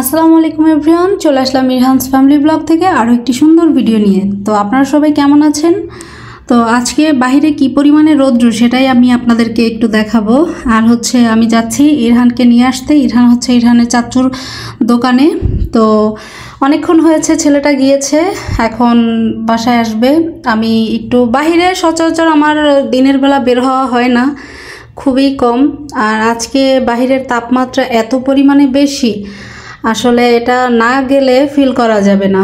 আসসালামু আলাইকুম এভরিওয়ান, চলে আসলাম ইরহানস ফ্যামিলি ব্লগ থেকে আরও একটি সুন্দর ভিডিও নিয়ে। তো আপনারা সবাই কেমন আছেন? তো আজকে বাইরে কি পরিমাণে রৌদ্র সেটাই আমি আপনাদেরকে একটু দেখাবো। আর হচ্ছে আমি যাচ্ছি ইরহানকে নিয়ে আসতে। ইরহান হচ্ছে ইরহানের চাচুর দোকানে। তো অনেকক্ষণ হয়েছে ছেলেটা গিয়েছে, এখন বাসায় আসবে। আমি একটু বাইরে সচরাচর আমার দিনের বেলা বের হওয়া হয় না, খুবই কম। আর আজকে বাহিরের তাপমাত্রা এত পরিমাণে বেশি, আসলে এটা না গেলে ফিল করা যাবে না।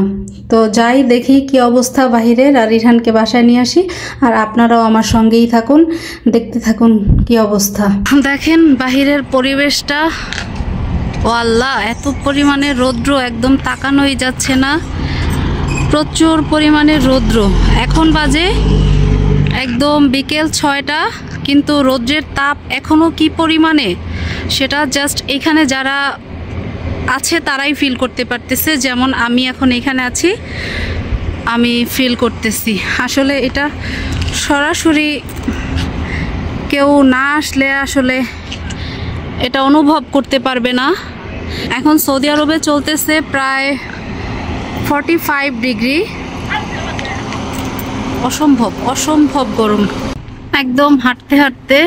তো যাই দেখি কি অবস্থা বাহিরের, আর ইরহানকে বাসায় নিয়ে আসি। আর আপনারাও আমার সঙ্গেই থাকুন, দেখতে থাকুন কি অবস্থা। দেখেন বাহিরের পরিবেশটা, ও আল্লাহ, এত পরিমাণে রৌদ্র, একদম তাকানোই যাচ্ছে না। প্রচুর পরিমাণে রৌদ্র। এখন বাজে একদম বিকেল 6টা, কিন্তু রৌদ্রের তাপ এখনও কি পরিমাণে সেটা জাস্ট এখানে যারা আছে তারাই ফিল করতে পারতেছে। যেমন আমি এখন এখানে আছি, আমি ফিল করতেছি। আসলে এটা সরাসরি কেউ না আসলে আসলে এটা অনুভব করতে পারবে না। এখন সৌদি আরবে চলতেছে প্রায় 45 ডিগ্রি। অসম্ভব অসম্ভব গরম। একদম হাঁটতে হাঁটতে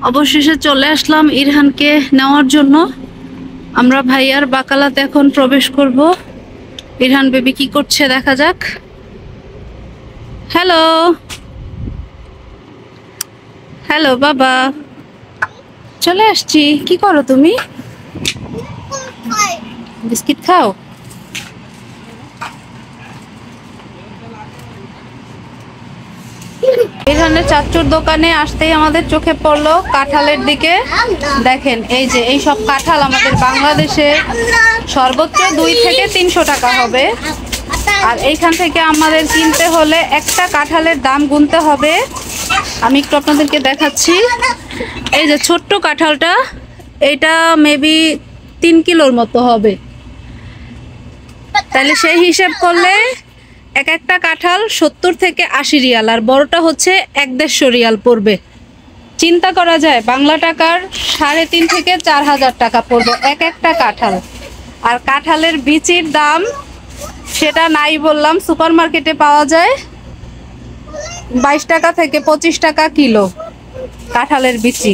অবশেষে চলে আসলাম ইরহানকে নেওয়ার জন্য। আমরা ভাইয়ার বাকালাতে এখন প্রবেশ করব। ইরহান বেবি কি করছে দেখা যাক। হ্যালো হ্যালো বাবা, চলে আসছি। কি করো তুমি? বিস্কিট খাও? ইরহানের চাচুর দোকানে আসতেই আমাদের চোখে পড়লো কাঁঠালের দিকে। দেখেন এই যে এই সব কাঁঠাল আমাদের বাংলাদেশে সর্বোচ্চ 2 থেকে 300 টাকা হবে। আর এইখান থেকে আমাদের কিনতে হলে একটা কাঁঠালের দাম গুনতে হবে। আমি একটু আপনাদেরকে দেখাচ্ছি। এই যে ছোট্ট কাঁঠালটা, এটা মেবি 3 কিলোর মতো হবে। তাহলে সেই হিসেব করলে এক একটা কাঁঠাল 70 থেকে 80 রিয়াল, আর বড়টা হচ্ছে 150 রিয়াল পড়বে। চিন্তা করা যায়, বাংলা টাকার 3.5 থেকে 4,000 টাকা পড়বে এক একটা কাঁঠাল। আর কাঁঠালের বিচির দাম সেটা নাই বললাম, সুপার মার্কেটে পাওয়া যায় 22 টাকা থেকে 25 টাকা কিলো কাঁঠালের বিচি।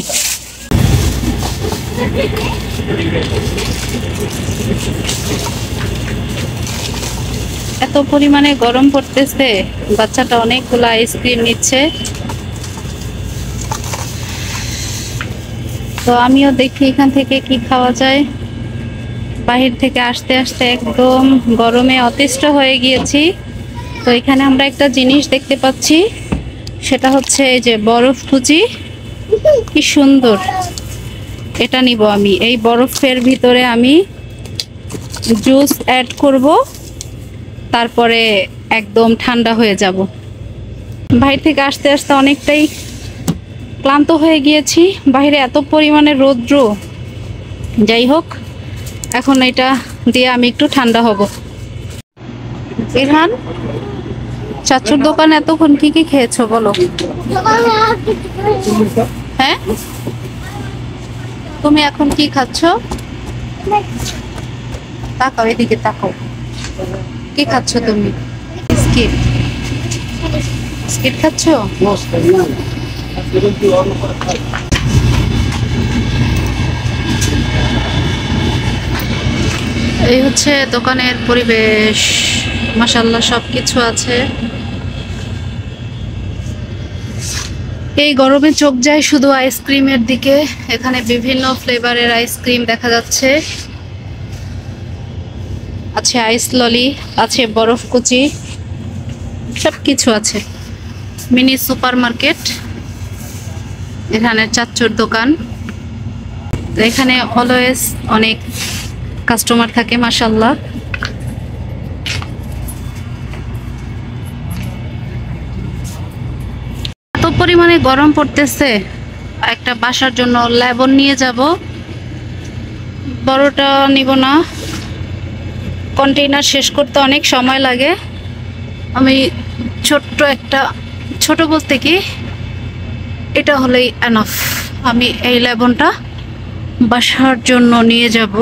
এত পরিমাণে গরম পড়তেছে, বাচ্চাটা অনেকগুলো আইসক্রিম নিচ্ছে। তো আমিও দেখি এখান থেকে কি খাওয়া যায়। বাহির থেকে আসতে আসতে একদম গরমে অতিষ্ঠ হয়ে গিয়েছি। তো এখানে আমরা একটা জিনিস দেখতে পাচ্ছি, সেটা হচ্ছে এই যে বরফ কুচি। কি সুন্দর, এটা নিব আমি। এই বরফের ভিতরে আমি জুস অ্যাড করব, তারপরে একদম ঠান্ডা হয়ে যাব। বাইরে থেকে আসতে আসতে অনেকটাই ক্লান্ত হয়ে গিয়েছি। বাইরে এত পরিমাণে রৌদ্র। যাই হোক, এখন এটা দিয়ে আমি একটু ঠান্ডা হব। ইরহান, চাচুর দোকানে এতক্ষণ কি কি খেয়েছো বলো? হ্যাঁ, তুমি এখন কি খাচ্ছ? তাকাও, এদিকে তাকাও। কি খাচ্ছ তুমি? বিস্কিট? বিস্কিট খাচ্ছ? এই হচ্ছে দোকানের পরিবেশ। মাশাআল্লাহ সবকিছু আছে। এই গরমে চোখ যায় শুধু আইসক্রিমের দিকে। এখানে বিভিন্ন ফ্লেভারের আইসক্রিম দেখা যাচ্ছে। আছে আইস ললি, আছে বরফ কুচি, সবকিছু আছে। মিনি সুপার মার্কেট, এখানে চাচুর দোকান। এখানে অলওয়েজ অনেক কাস্টমার থাকে মাশাআল্লাহ। এত পরিমাণে গরম পড়তেছে, একটা বাসার জন্য লেবন নিয়ে যাব। বড়টা নিব না, কন্টেইনার শেষ করতে অনেক সময় লাগে। আমি ছোট্ট একটা, ছোট বলতে কি এটা হলেই এনাফ। আমি এই লেবনটা বাসার জন্য নিয়ে যাব।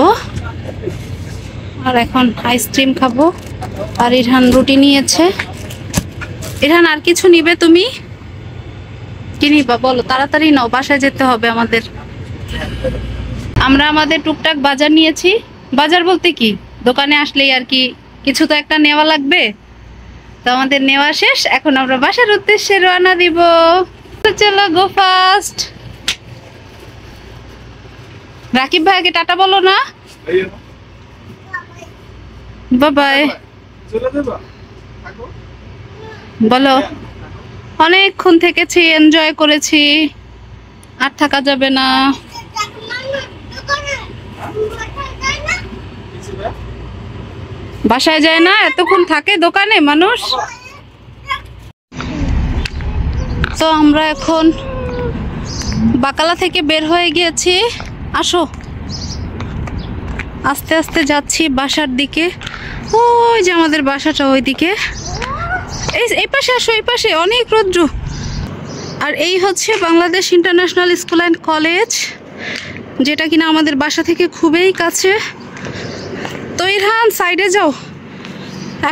আর এখন আইসক্রিম খাবো। আর ইরহান রুটি নিয়েছে। ইরহান আর কিছু নিবে তুমি? কি নিবা বলো, তাড়াতাড়ি নাও, বাসায় যেতে হবে আমাদের। আমরা আমাদের টুকটাক বাজার নিয়েছি। বাজার বলতে কি, দোকানে আসলেই আর কি কিছু তো একটা নেওয়া লাগবে। তো আমাদের নেওয়া শেষ, এখন আমরা বাসার উদ্দেশ্যে রওনা দিব। তো চলো গো ফাস্ট। রাকিব ভাইকে টাটা বলো না। বাই বাই বলো। অনেকক্ষণ থেকেছি, এনজয় করেছি, আর থাকা যাবে না। বাসায় যায় না, এতক্ষণ থাকে দোকানে মানুষ। তো আমরা এখন বাকালা থেকে বের হয়ে গিয়েছি। আসো, আস্তে আস্তে যাচ্ছি বাসার দিকে। ওই যে আমাদের বাসাটা ওইদিকে। এই পাশে আসো, এই পাশে অনেক রৌদ্র। আর এই হচ্ছে Bangladesh international school and college, যেটা কিনা আমাদের বাসা থেকে খুবই কাছে। তো ইরহান সাইডে যাও।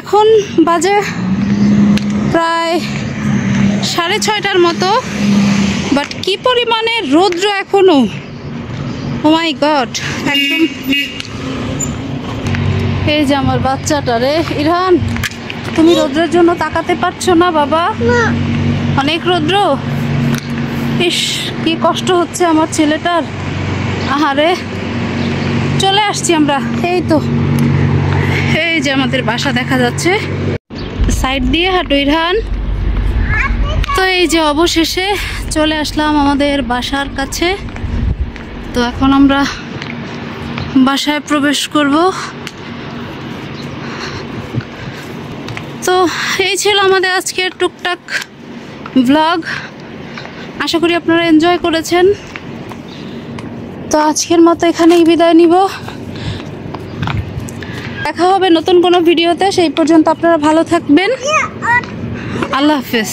এখন বাজে প্রায় 6:30টার মতো, বাট কি পরিমাণে রৌদ্র এখনো, ও মাই গড। একদম এই যে আমার বাচ্চাটা রে। ইরহান, তুমি রৌদ্রের জন্য তাকাতে পারছো না বাবা? অনেক রৌদ্র। ইস, কি কষ্ট হচ্ছে আমার ছেলেটার। আহারে, চলে আসছি আমরা। এই তো, এই যে আমাদের বাসা দেখা যাচ্ছে। সাইড দিয়ে হাঁটো ইরহান। তো এই যে অবশেষে চলে আসলাম আমাদের বাসার কাছে। তো এখন আমরা বাসায় প্রবেশ করব। তো এই ছিল আমাদের আজকের টুকটাক ব্লগ। আশা করি আপনারা এনজয় করেছেন। তো আজকের মতো এখানেই বিদায় নিব। দেখা হবে নতুন কোনো ভিডিওতে। সেই পর্যন্ত আপনারা ভালো থাকবেন। আল্লাহ হাফেজ।